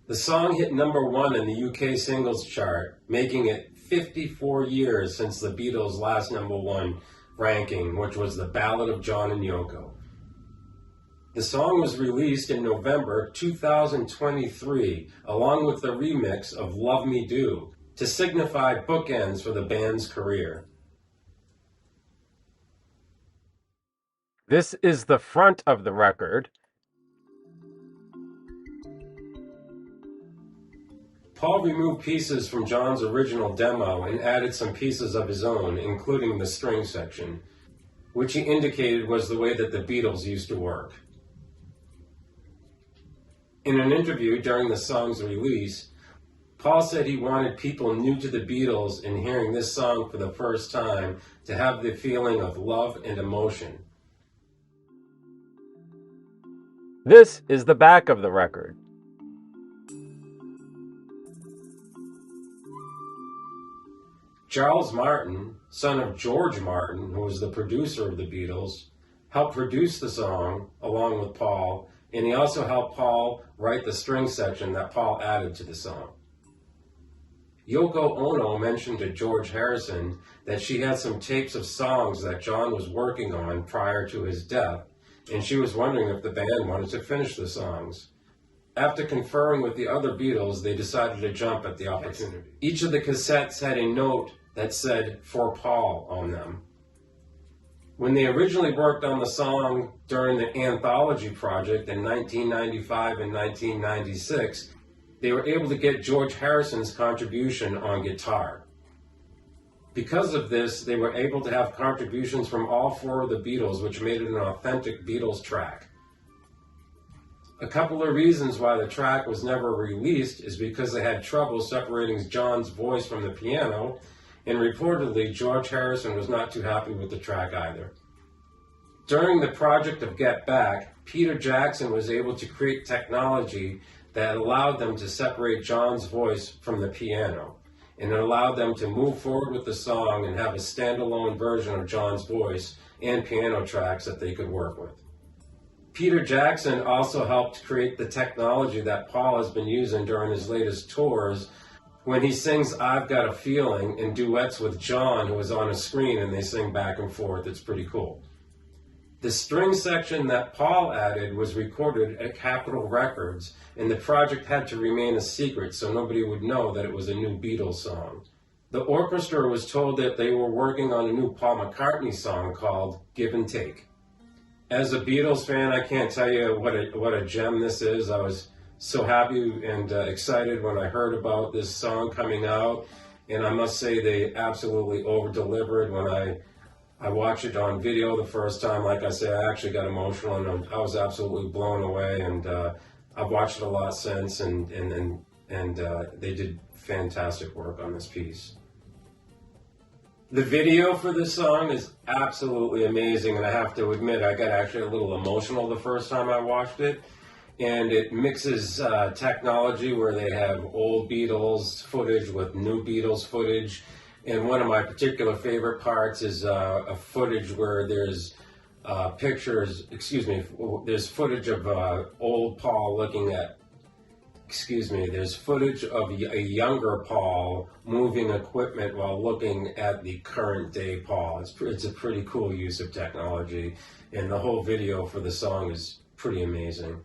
The song hit #1 in the UK singles chart, making it 54 years since the Beatles' last #1 ranking, which was The Ballad of John and Yoko. The song was released in November 2023, along with the remix of Love Me Do, to signify bookends for the band's career. This is the front of the record. Paul removed pieces from John's original demo and added some pieces of his own, including the string section, which he indicated was the way that the Beatles used to work. In an interview during the song's release, Paul said he wanted people new to the Beatles in hearing this song for the first time to have the feeling of love and emotion. This is the back of the record. Charles Martin, son of George Martin, who was the producer of the Beatles, helped produce the song along with Paul, and he also helped Paul write the string section that Paul added to the song. Yoko Ono mentioned to George Harrison that she had some tapes of songs that John was working on prior to his death, and she was wondering if the band wanted to finish the songs. After conferring with the other Beatles, they decided to jump at the opportunity. Each of the cassettes had a note that said, "For Paul," on them. When they originally worked on the song during the Anthology project in 1995 and 1996, they were able to get George Harrison's contribution on guitar. Because of this, they were able to have contributions from all 4 of the Beatles, which made it an authentic Beatles track. A couple of reasons why the track was never released is because they had trouble separating John's voice from the piano, and reportedly George Harrison was not too happy with the track either. During the project of Get Back, Peter Jackson was able to create technology that allowed them to separate John's voice from the piano, and it allowed them to move forward with the song and have a standalone version of John's voice and piano tracks that they could work with. Peter Jackson also helped create the technology that Paul has been using during his latest tours when he sings "I've Got a Feeling" in duets with John, who is on a screen, and they sing back and forth. It's pretty cool. The string section that Paul added was recorded at Capitol Records, and the project had to remain a secret so nobody would know that it was a new Beatles song. The orchestra was told that they were working on a new Paul McCartney song called "Give and Take." As a Beatles fan, I can't tell you what a gem this is. I was so happy and excited when I heard about this song coming out, and I must say they absolutely over-delivered. When I watched it on video the first time, like I say, I actually got emotional, and I was absolutely blown away, and I've watched it a lot since, and they did fantastic work on this piece. The video for this song is absolutely amazing, and I have to admit I got actually a little emotional the first time I watched it. And it mixes technology where they have old Beatles footage with new Beatles footage. And one of my particular favorite parts is a footage where there's there's footage of old Paul looking at, there's footage of a younger Paul moving equipment while looking at the current day Paul. It's a pretty cool use of technology, and the whole video for the song is pretty amazing.